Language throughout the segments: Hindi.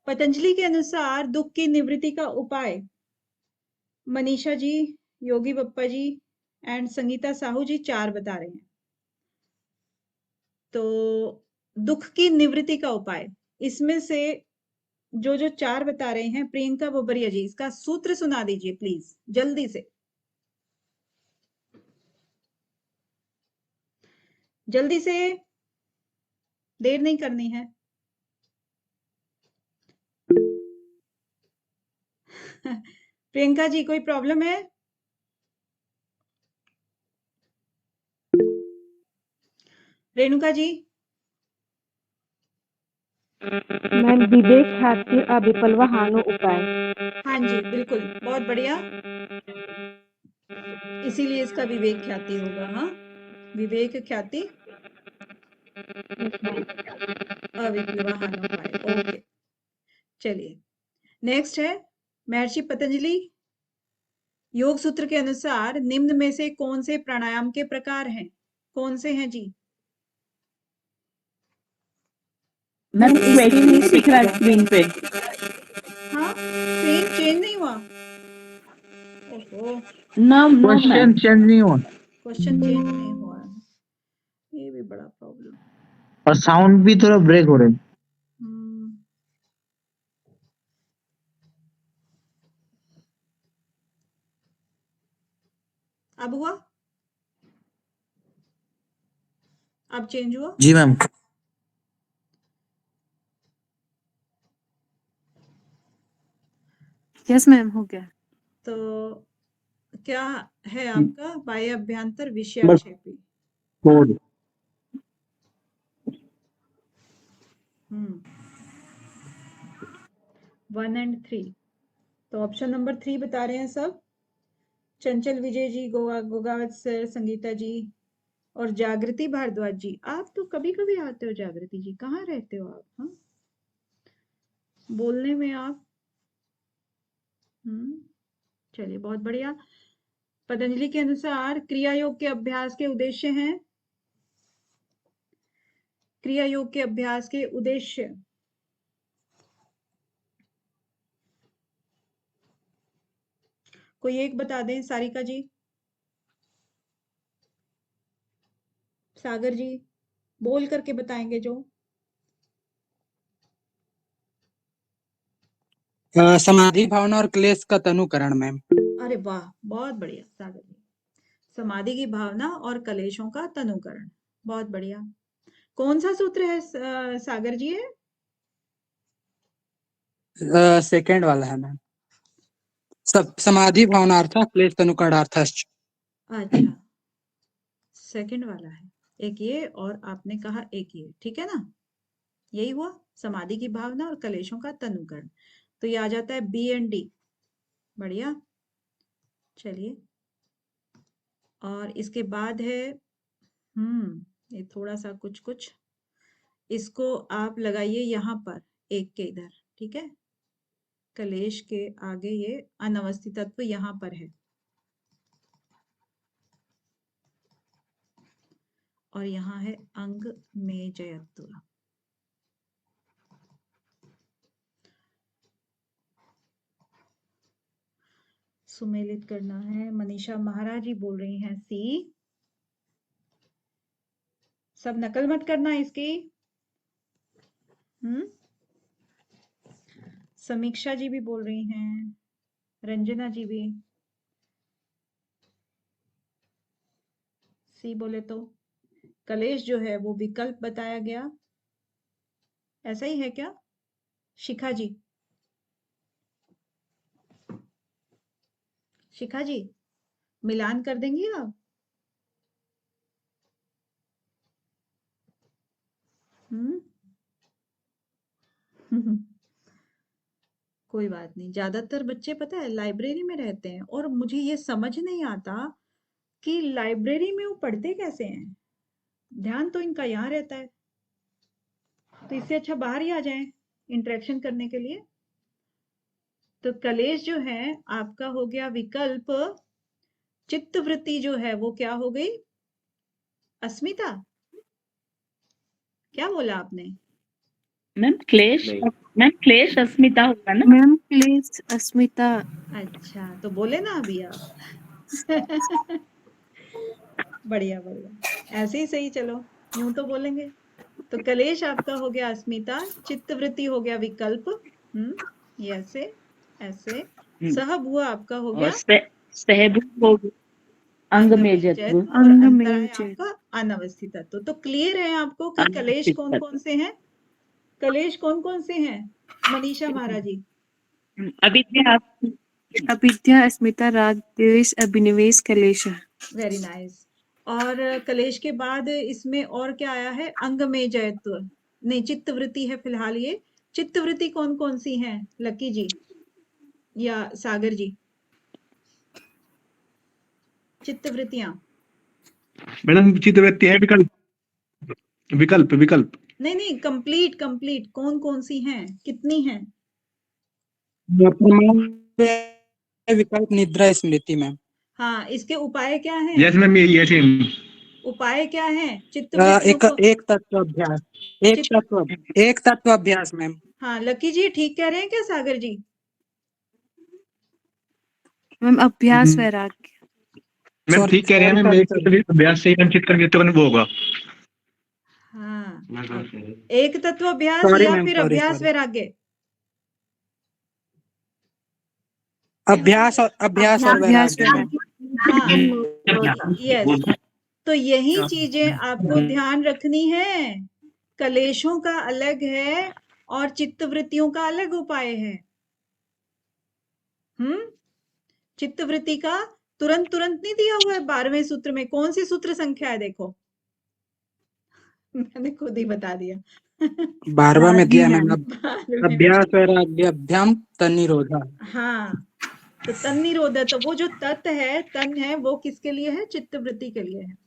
पतंजलि के अनुसार दुख की निवृत्ति का उपाय मनीषा जी, योगी बप्पा जी एंड संगीता साहू जी 4 बता रहे हैं। तो दुख की निवृत्ति का उपाय, इसमें से जो 4 बता रहे हैं, प्रियंका बोबरिया जी, इसका सूत्र सुना दीजिए प्लीज, जल्दी से, जल्दी से, देर नहीं करनी है। प्रियंका जी, कोई प्रॉब्लम है? रेणुका जी? मैम विवेक ख्याति अविकल्प हानो उपाय। हाँ जी, बिल्कुल, बहुत बढ़िया। इसीलिए इसका विवेक ख्याति होगा। हाँ, विवेक ख्याति अविकल्प हानो उपाय। ओके, चलिए नेक्स्ट है महर्षि पतंजलि योग सूत्र के अनुसार निम्न में से कौन से प्राणायाम के प्रकार हैं? कौन से हैं जी? मैम क्वेश्चन नहीं दिख रहा स्क्रीन पे। हाँ, स्क्रीन चेंज नहीं हुआ? ओहो, क्वेश्चन चेंज नहीं हुआ क्वेश्चन चेंज नहीं हुआ, ये भी बड़ा प्रॉब्लम। और साउंड भी थोड़ा ब्रेक हो रहा है। अब हुआ? अब चेंज हुआ? जी मैम। यस मैम, हो गया। तो क्या है आपका बाह्य अभ्यंतर विषयाक्षेपी? 4 1 and 3। तो ऑप्शन नंबर 3 बता रहे हैं सब, चंचल विजय जी, गोगावत सर, संगीता जी और जागृति भारद्वाज जी। आप तो कभी कभी आते हो जागृति जी, कहाँ रहते हो आप? हाँ, बोलने में आप। चलिए, बहुत बढ़िया। पतंजलि के अनुसार क्रिया योग के अभ्यास के उद्देश्य हैं, क्रिया योग के अभ्यास के उद्देश्य कोई एक बता दें। सारिका जी, सागर जी, बोल करके बताएंगे जो। समाधि भावना और क्लेश का तनुकरण मैम। अरे वाह, बहुत बढ़िया सागर जी, समाधि की भावना और कलेशों का तनुकरण, बहुत बढ़िया। कौन सा सूत्र है सागर जी? है सेकंड वाला है मैम, सब समाधि भावनार्थ क्लेश तनुकरणार्थश्च। अच्छा, सेकंड वाला है, एक ये और आपने कहा एक ये, ठीक है ना? यही हुआ, समाधि की भावना और कलेशों का तनुकरण। तो ये आ जाता है बी एंड डी, बढ़िया। चलिए, और इसके बाद है ये थोड़ा सा कुछ कुछ, इसको आप लगाइए यहाँ पर एक के इधर, ठीक है? कलेश के आगे ये अनवस्थित तत्व यहाँ पर है, और यहाँ है अंग में जयत्व। सुमेलित करना है। मनीषा महाराज जी बोल रही हैं सी। सब नकल मत करना इसकी। समीक्षा जी भी बोल रही हैं, रंजना जी भी सी बोले तो। कलेश जो है वो विकल्प बताया गया, ऐसा ही है क्या? शिखा जी, शिखा जी मिलान कर देंगी आप? कोई बात नहीं, ज्यादातर बच्चे पता है लाइब्रेरी में रहते हैं, और मुझे ये समझ नहीं आता कि लाइब्रेरी में वो पढ़ते कैसे हैं। ध्यान तो इनका यहाँ रहता है, तो इससे अच्छा बाहर ही आ जाएं इंटरेक्शन करने के लिए। तो कलेश जो है आपका हो गया विकल्प, चित्त वृत्ति जो है वो क्या हो गई? अस्मिता, क्या बोला आपने? मैम क्लेश अस्मिता होगा ना। मैम क्लेश अस्मिता। अच्छा, तो बोले ना अभी आप। बढ़िया बढ़िया, ऐसे ही सही। चलो, यूं तो बोलेंगे। तो कलेश आपका हो गया अस्मिता, चित्तवृत्ति हो गया विकल्प। ये ऐसे ऐसे। सहभुआ आपका हो और गया सहभूत हो गया अंग में अंगमेजयत्व, जत्व। और अंग में अंतराय जय। आपका अनवस्थित तत्व। तो क्लियर है आपको कि कलेश कौन कौन से हैं? कलेश कौन कौन से हैं मनीषा महाराज जी? अविद्या अविद्या अस्मिता राग द्वेष अभिनिवेश कलेश। Very nice. और कलेश के बाद इसमें और क्या आया है? अंग में जयत्व, नहीं चित्तवृत्ति है फिलहाल ये। चित्तवृत्ति कौन कौन सी हैं लकी जी या सागर जी? चित्तवृत्तियां। मैडम चित्तवृत्ति है विकल्प विकल्प विकल्प। नहीं नहीं, कंप्लीट कंप्लीट कौन कौन सी हैं, कितनी हैं? विकल्प निद्रा स्मृति मैम। हाँ, इसके उपाय क्या हैं? यस मैम, यही है सेम। उपाय क्या है चित्तवृत्तियों को? एक तत्व अभ्यास, एक तत्व अभ्यास मैम। हाँ, लकी जी ठीक कह रहे हैं क्या सागर जी? मैम अभ्यास वैराग्य। मैम Sorry, ठीक कह रहे हैं मैम, एक sorry. अभ्यास से हम चित्त करके वो होगा। हाँ, एक तत्व अभ्यास Sorry, या ma'am, फिर sorry, अभ्यास sorry. वैराग्य? अभ्यास और अभ्यास वैराग्य मैम। हाँ, यस। तो यही चीजें आपको ध्यान रखनी है। कलेशों का अलग है और चित्तवृत्तियों का अलग उपाय है। चित्तवृत्ति का तुरंत तुरंत नहीं दिया हुआ है 12वें सूत्र में। कौन सी सूत्र संख्या है देखो? मैंने खुद ही बता दिया। 12वां में दिया मैम। 12वें में। अभ्यास वैराग्य अभ्याम तन्निरोधा। हाँ, तो तन निरोध, तो वो जो तत् है, तन है, वो किसके लिए है? चित्तवृत्ति के लिए है।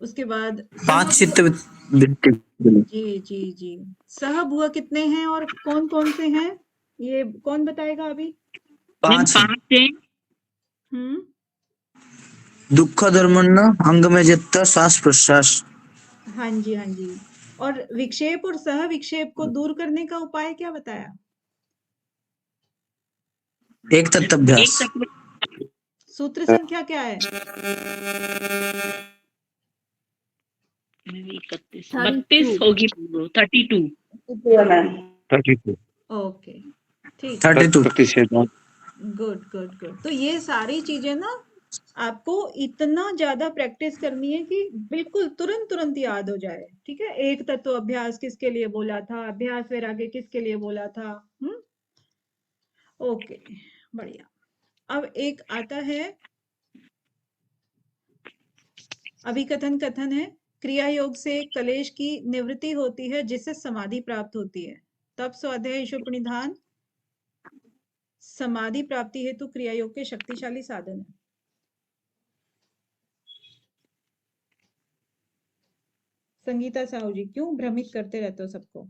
उसके बाद 5 सहभुआ। चित्तवृत्ति। जी जी जी। सहभुआ कितने हैं और कौन कौन से हैं? ये कौन बताएगा अभी? 5 हम्म दुःख धर्मन्न अंग में जत्ता श्वास प्रश्वास। हाँ जी हाँ जी। और विक्षेप और सह विक्षेप को दूर करने का उपाय क्या बताया? एक तत्वभ्यास। सूत्र संख्या क्या है? 32 होगी। 32। ओके, ठीक। 32। Good good good. तो ये सारी चीजें ना आपको इतना ज्यादा प्रैक्टिस करनी है कि बिल्कुल तुरंत तुरंत याद हो जाए। ठीक है, एक तत्व अभ्यास किसके लिए बोला था, अभ्यास वैराग्य किसके लिए बोला था। ओके, बढ़िया। अब एक आता है अभिकथन कथन है। क्रिया योग से कलेश की निवृत्ति होती है जिससे समाधि प्राप्त होती है। तब स्वाध्याय ईश्वर प्रणिधान समाधि प्राप्ति हेतु क्रिया योग के शक्तिशाली साधन है। संगीता साहू जी, क्यों भ्रमित करते रहते हो सबको?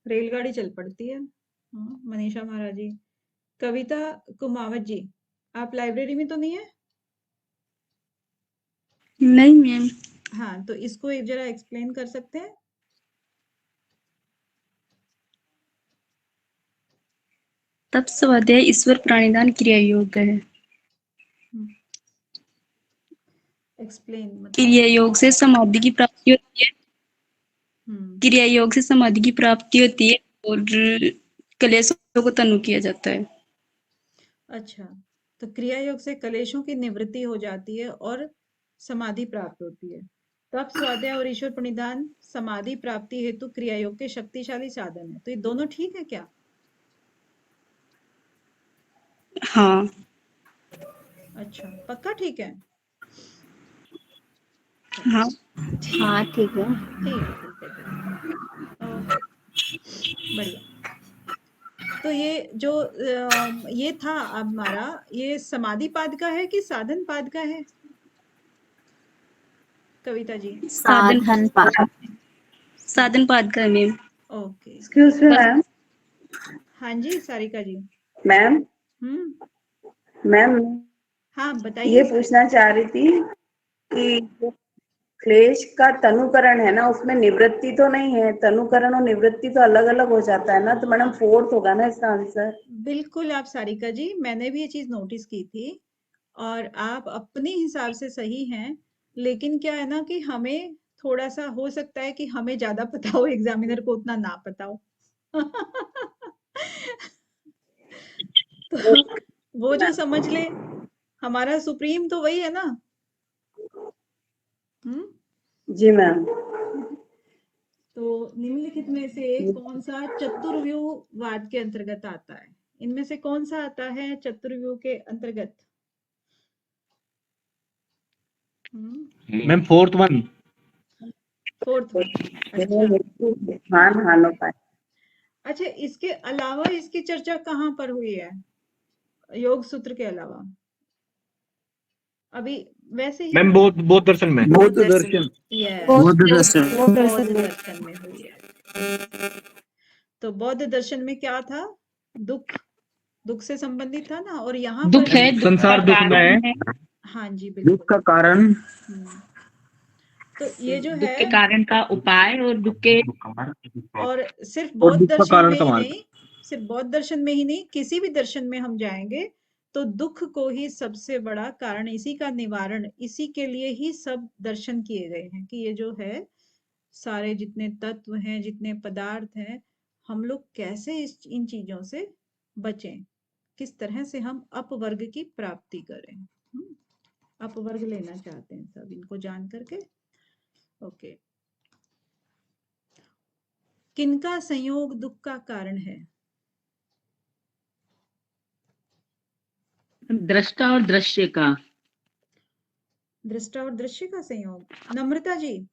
रेलगाड़ी चल पड़ती है। मनीषा महाराज जी। कविता कुमावत जी, आप लाइब्रेरी में तो नहीं है? नहीं मैम। हाँ, तो इसको एक जरा एक्सप्लेन कर सकते हैं? तब स्वाध्याय ईश्वर प्राणिदान क्रिया योग है। एक्सप्लेन मतलब? क्रिया योग से समाधि की प्राप्ति होती है। क्रिया योग से समाधि की प्राप्ति होती है और कलेशों को तनु किया जाता है। अच्छा, तो क्रिया योग से कलेशों की निवृत्ति हो जाती है और समाधि प्राप्त होती है। तप स्वाध्याय और ईश्वर प्रणिधान समाधि प्राप्ति हेतु क्रिया योग के शक्तिशाली साधन है। तो ये दोनों ठीक है क्या? हाँ। अच्छा, पक्का ठीक है? हाँ हाँ ठीक है। ठीक है। ओके, बढ़िया। तो ये जो ये था हमारा, ये समाधि पाद का है कि साधन पाद का है? कविता जी? साधन पाद का ma'am. Okay, excuse me ma'am. हाँ जी सारिका जी। मैम मैम हाँ ये बताइए। पूछना चाह रही थी कि जो क्लेश का तनुकरण है ना, उसमें निवृत्ति तो नहीं है। तनुकरण और निवृत्ति तो अलग अलग हो जाता है ना, तो मैडम फोर्थ होगा ना इसका आंसर। बिल्कुल आप सारिका जी, मैंने भी ये चीज नोटिस की थी और आप अपने हिसाब से सही हैं, लेकिन क्या है ना कि हमें थोड़ा सा हो सकता है कि हमें ज्यादा पता हो, एग्जामिनर को उतना ना पता हो। तो वो जो समझ ले, हमारा सुप्रीम तो वही है ना। जी मैम। तो निम्नलिखित में से कौन सा चतुर्व्यूहवाद के अंतर्गत आता है? इनमें से कौन सा आता है चतुर्व्यूह के अंतर्गत? Ma'am fourth one. Fourth one. अच्छा, अच्छा, इसके अलावा इसकी चर्चा कहाँ पर हुई है योग सूत्र के अलावा? अभी वैसे ही मैम बौद्ध दर्शन में। बौद्ध दर्शन। बौद्ध दर्शन। बौद्ध दर्शन में हुई है। तो बौद्ध दर्शन में क्या था? दुख से संबंधित था ना, और यहाँ दुख पर है, दुख का संसार दुख में है। कारण है, हाँ जी दुख बिल्कुल। का कारण। तो ये जो दुख है, के कारण का उपाय और दुख के और सिर्फ और बौद्ध दुख का दर्शन कारण में ही समाज। नहीं, सिर्फ बौद्ध दर्शन में ही नहीं, किसी भी दर्शन में हम जाएंगे तो दुख को ही सबसे बड़ा कारण, इसी का निवारण, इसी के लिए ही सब दर्शन किए गए हैं कि ये जो है सारे जितने तत्व हैं, जितने पदार्थ हैं, हम लोग कैसे इन चीजों से बचें, किस तरह से हम अपवर्ग की प्राप्ति करें। अपवर्ग लेना चाहते हैं सब, इनको जान करके। ओके, किनका संयोग दुख का कारण है? दृष्टा और दृश्य का। दृष्टा और दृश्य का संयोग। नम्रता जी,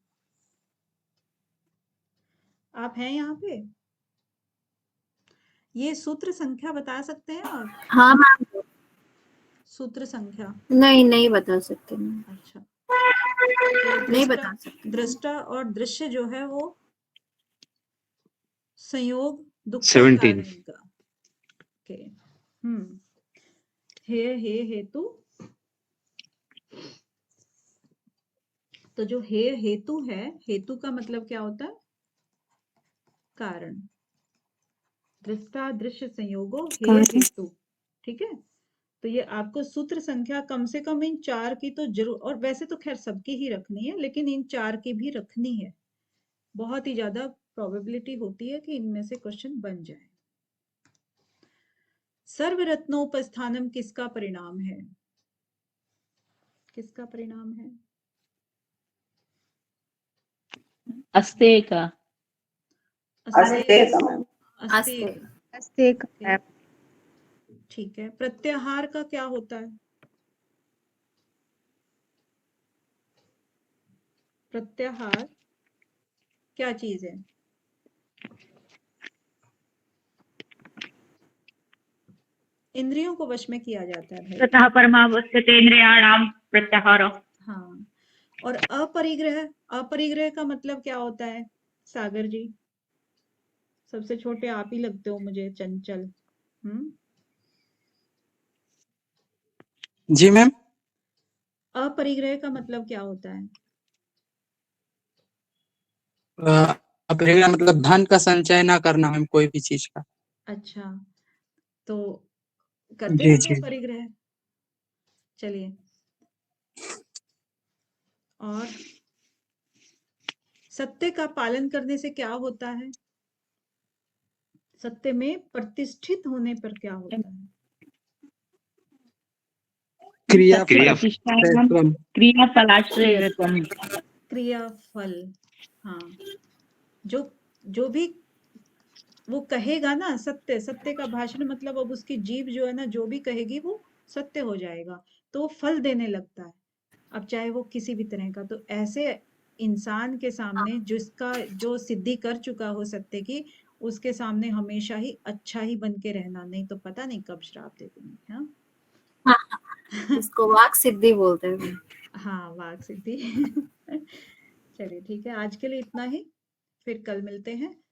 आप हैं यहाँ पे? ये सूत्र संख्या बता सकते हैं आप? हाँ मैम। सूत्र संख्या नहीं बता सकते मैम। अच्छा, तो नहीं बता सकते। दृष्टा और दृश्य जो है वो संयोग दुख का 17। कारण इनका। ओके, हे हेतु। तो जो हे हेतु है, हेतु का मतलब क्या होता है? कारण। दृष्टा दृश्य संयोगो हे हेतु। ठीक है, तो ये आपको सूत्र संख्या कम से कम इन चार की तो जरूर, और वैसे तो खैर सबकी ही रखनी है, लेकिन इन चार की भी रखनी है। बहुत ही ज्यादा प्रोबेबिलिटी होती है कि इनमें से क्वेश्चन बन जाए। सर्वरत्नोपस्थानम किसका परिणाम है? किसका परिणाम है? अस्तेय का। अस्तेय का। ठीक है, प्रत्याहार का क्या होता है? प्रत्याहार क्या चीज है? इंद्रियों को वश में किया जाता है भाई। ततः परमावस्थिते इंद्रियाणाम प्रत्याहार। हाँ, और अपरिग्रह, अपरिग्रह का मतलब क्या होता है सागर जी? सबसे छोटे आप ही लगते हो मुझे, चंचल। जी मैम। अपरिग्रह का मतलब क्या होता है? अपरिग्रह मतलब धन का संचय ना करना मैम, कोई भी चीज का। अच्छा, तो करते जी हैं जी। क्या परिग्रह? चलिए, और सत्य का पालन करने से क्या होता है? सत्य में प्रतिष्ठित होने पर क्या होता है? क्रियाफल। हाँ, जो भी वो कहेगा ना, सत्य का भाषण मतलब अब उसकी जीभ जो है ना, जो भी कहेगी वो सत्य हो जाएगा, तो वो फल देने लगता है। अब चाहे वो किसी भी तरह का, तो ऐसे इंसान के सामने जिसका जो सिद्धि कर चुका हो सत्य की, उसके सामने हमेशा ही अच्छा ही बन के रहना, नहीं तो पता नहीं कब श्राप दे देंगे। हाँ, इसको वाक सिद्धि बोलते हैं। हाँ, वाक सिद्धि। चलिए ठीक है, आज के लिए इतना ही, फिर कल मिलते हैं।